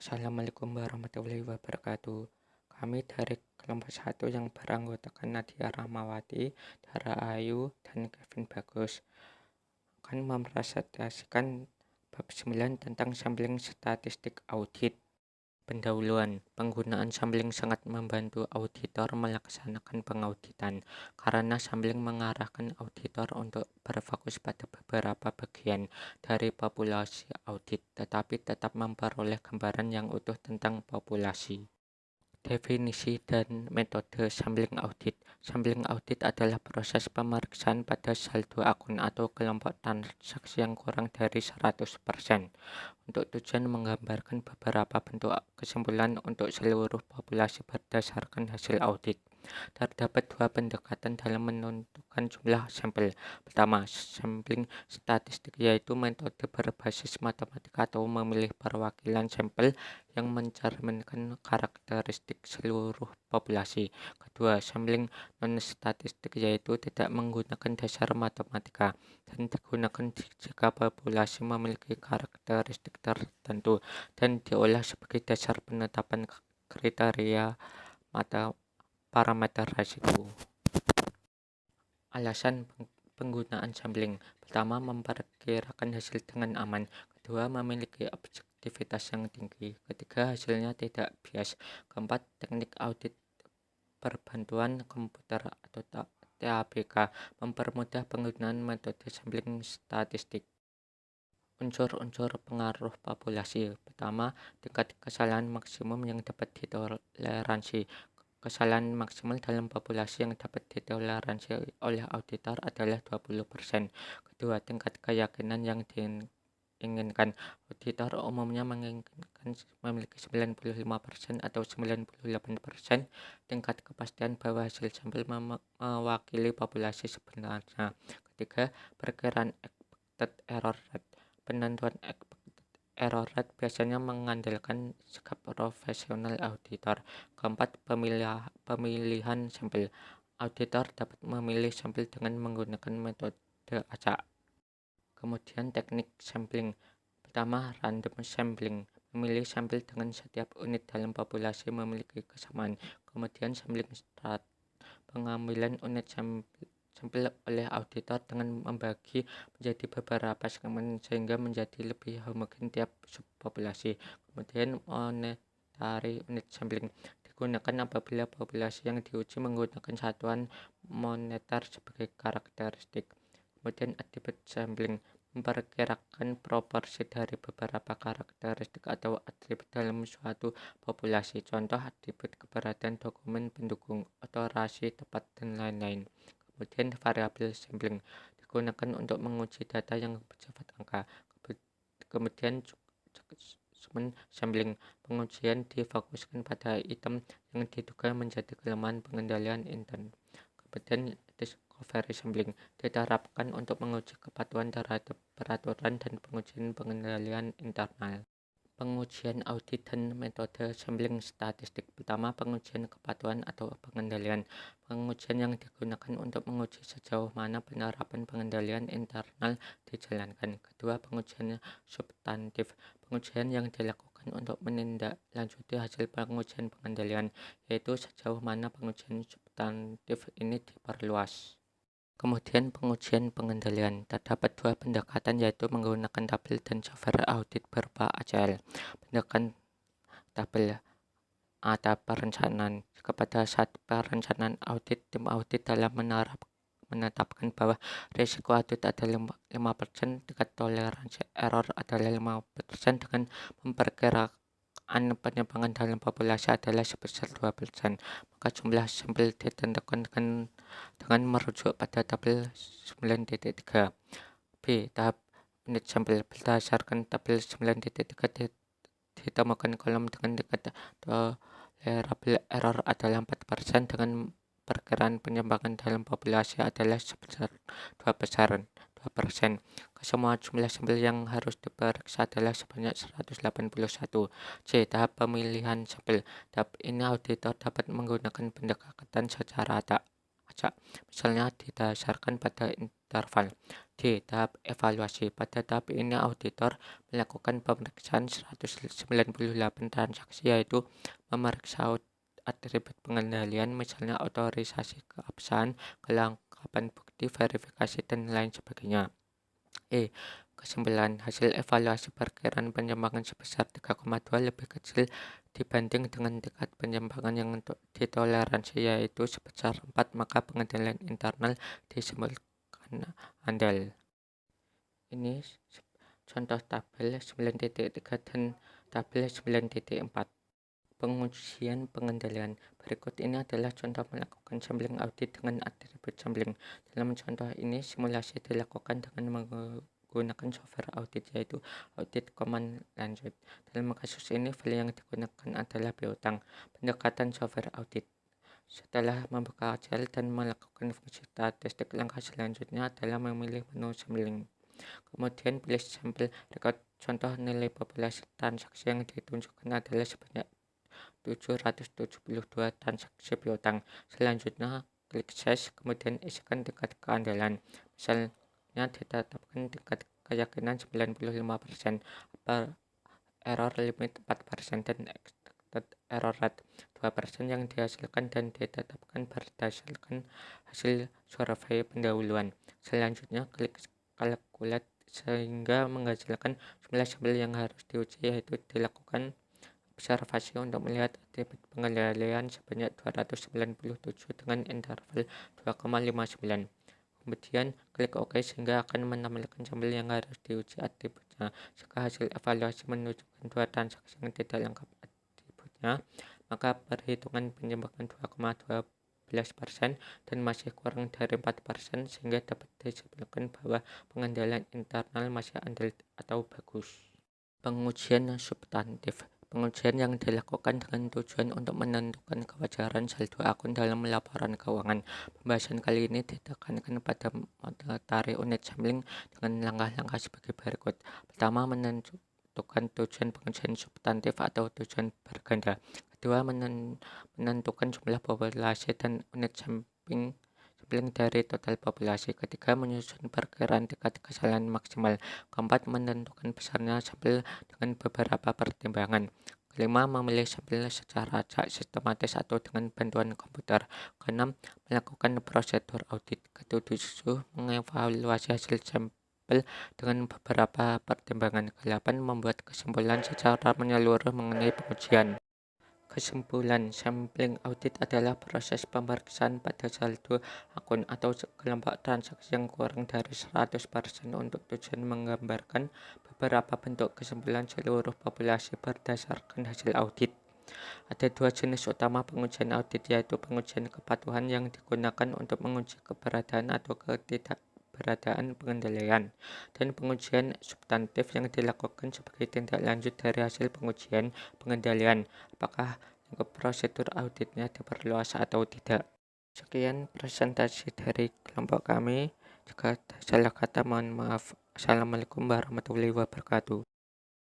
Assalamualaikum warahmatullahi wabarakatuh. Kami dari kelompok 1 yang beranggotakan Nadia Rahmawati, Dara Ayu, dan Kevin Bagus akan mempresentasikan bab 9 tentang sampling statistik audit. Pendahuluan, penggunaan sampling sangat membantu auditor melaksanakan pengauditan karena sampling mengarahkan auditor untuk berfokus pada beberapa bagian dari populasi audit, tetapi tetap memperoleh gambaran yang utuh tentang populasi. Definisi dan metode sampling audit. Sampling audit adalah proses pemeriksaan pada saldo akun atau kelompok transaksi yang kurang dari 100% untuk tujuan menggambarkan beberapa bentuk kesimpulan untuk seluruh populasi berdasarkan hasil audit. Terdapat dua pendekatan dalam menentukan jumlah sampel. Pertama, sampling statistik, yaitu metode berbasis matematika atau memilih perwakilan sampel yang mencerminkan karakteristik seluruh populasi. Kedua, sampling non-statistik, yaitu tidak menggunakan dasar matematika dan digunakan jika populasi memiliki karakteristik tertentu dan diolah sebagai dasar penetapan kriteria parameter resiko. Alasan penggunaan sampling. Pertama, memperkirakan hasil dengan aman. Kedua, memiliki objektivitas yang tinggi. Ketiga, hasilnya tidak bias. Keempat, teknik audit perbantuan komputer atau TABK mempermudah penggunaan metode sampling statistik. Unsur-unsur pengaruh populasi. Pertama, tingkat kesalahan maksimum yang dapat ditoleransi. Kesalahan maksimal dalam populasi yang dapat ditoleransi oleh auditor adalah 20%. Kedua, tingkat keyakinan yang diinginkan. Auditor umumnya menginginkan memiliki 95% atau 98% tingkat kepastian bahwa hasil sampel mewakili populasi sebenarnya. Ketiga, perkiraan expected error rate. Penentuan error rate biasanya mengandalkan sikap profesional auditor. Keempat, pemilihan sampel. Auditor dapat memilih sampel dengan menggunakan metode acak. Kemudian teknik sampling. Pertama, random sampling. Memilih sampel dengan setiap unit dalam populasi memiliki kesamaan. Kemudian sampling strat. Pengambilan unit sampel oleh auditor dengan membagi menjadi beberapa segmen sehingga menjadi lebih homogen tiap subpopulasi. Kemudian monetary unit sampling digunakan apabila populasi yang diuji menggunakan satuan moneter sebagai karakteristik. Kemudian atribut sampling memperkirakan proporsi dari beberapa karakteristik atau atribut dalam suatu populasi. Contoh atribut keberadaan dokumen pendukung, otorasi tepat, dan lain-lain. Kemudian variabel sampling digunakan untuk menguji data yang bersifat angka. Kemudian segmen sampling, pengujian difokuskan pada item yang diduga menjadi kelemahan pengendalian intern. Kemudian discovery sampling diterapkan untuk menguji kepatuhan terhadap peraturan dan pengujian pengendalian internal. Pengujian audit dan metode sampling statistik. Pertama, pengujian kepatuhan atau pengendalian. Pengujian yang digunakan untuk menguji sejauh mana penerapan pengendalian internal dijalankan. Kedua, pengujian substantif. Pengujian yang dilakukan untuk menindaklanjuti hasil pengujian pengendalian, yaitu sejauh mana pengujian substantif ini diperluas. Kemudian pengujian pengendalian. Terdapat dua pendekatan, yaitu menggunakan tabel dan software audit berupa ACL. Pendekatan tabel atau perencanaan. Kepada saat perencanaan audit, tim audit dalam menetapkan bahwa risiko audit adalah 5%, tingkat toleransi error adalah 5% dengan memperkirakan penyimpangan dalam populasi adalah sebesar 2%. Maka jumlah sampel ditentukan dengan merujuk pada tabel 9.3. B. Tahap unit sampel. Berdasarkan tabel 9.3 ditemukan kolom dengan tingkat tolerable error adalah 4% dengan perkiraan penyimpangan dalam populasi adalah sebesar 2%. Semua jumlah sampel yang harus diperiksa adalah sebanyak 181. C. Tahap pemilihan sampel. Tahap ini auditor dapat menggunakan pendekatan secara acak, misalnya didasarkan pada interval. D. Tahap evaluasi. Pada tahap ini auditor melakukan pemeriksaan 198 transaksi, yaitu memeriksa atribut pengendalian, misalnya otorisasi keabsahan, kelengkapan bukti, verifikasi, dan lain sebagainya. E. Kesimpulan, hasil evaluasi perkiraan penyimpangan sebesar 3,2 lebih kecil dibanding dengan tingkat penyimpangan yang ditoleransi, yaitu sebesar 4, maka pengendalian internal disimpulkan andal. Ini contoh tabel 9.3 dan tabel 9.4. Pengujian pengendalian. Berikut ini adalah contoh melakukan sampling audit dengan atribut sampling. Dalam contoh ini, simulasi dilakukan dengan menggunakan software audit, yaitu audit command lanjut. Dalam kasus ini, file yang digunakan adalah piutang. Pendekatan software audit. Setelah membuka Excel dan melakukan fungsi statistik, langkah selanjutnya adalah memilih menu sampling. Kemudian pilih sampel record. Contoh nilai populasi transaksi yang ditunjukkan adalah sebanyak 772 transaksi piutang. Selanjutnya, klik size, kemudian isikan tingkat keandalan. Misalnya ditetapkan tingkat keyakinan 95%, error limit 4%, dan expected error rate 2% yang dihasilkan dan ditetapkan berdasarkan hasil survei pendahuluan. Selanjutnya, klik calculate sehingga menghasilkan jumlah sampel yang harus diuji, yaitu dilakukan observasi untuk melihat atribut pengendalian sebanyak 297 dengan interval 2,59. Kemudian klik OK sehingga akan menampilkan sampel yang harus diuji atributnya. Jika hasil evaluasi menunjukkan 2 transaksi yang tidak lengkap atributnya, maka perhitungan penyimpangan 2,12% dan masih kurang dari 4%, sehingga dapat disimpulkan bahwa pengendalian internal masih andal atau bagus. Pengujian substantif. Pengujian yang dilakukan dengan tujuan untuk menentukan kewajaran saldo akun dalam laporan keuangan. Pembahasan kali ini ditekankan pada monetary unit sampling dengan langkah-langkah sebagai berikut. Pertama, menentukan tujuan pengujian substantif atau tujuan berganda. Kedua, menentukan jumlah populasi dan unit sampling dari total populasi. Ketiga, menyusun perkiraan tingkat kesalahan maksimal. Keempat, menentukan besarnya sampel dengan beberapa pertimbangan. Kelima, memilih sampel secara sistematis atau dengan bantuan komputer. Keenam, melakukan prosedur audit. Ketujuh, mengevaluasi hasil sampel dengan beberapa pertimbangan. Kedelapan, membuat kesimpulan secara menyeluruh mengenai pengujian. Kesimpulan, sampling audit adalah proses pemeriksaan pada saldo akun atau kelompok transaksi yang kurang dari 100% untuk tujuan menggambarkan beberapa bentuk kesimpulan seluruh populasi berdasarkan hasil audit. Ada 2 jenis utama pengujian audit, yaitu pengujian kepatuhan yang digunakan untuk menguji keberadaan atau ketidakberadaan pengendalian, dan pengujian substantif yang dilakukan sebagai tindak lanjut dari hasil pengujian pengendalian, apakah lingkup prosedur auditnya diperluas atau tidak. Sekian presentasi dari kelompok kami. Jika salah kata, mohon maaf. Assalamualaikum warahmatullahi wabarakatuh.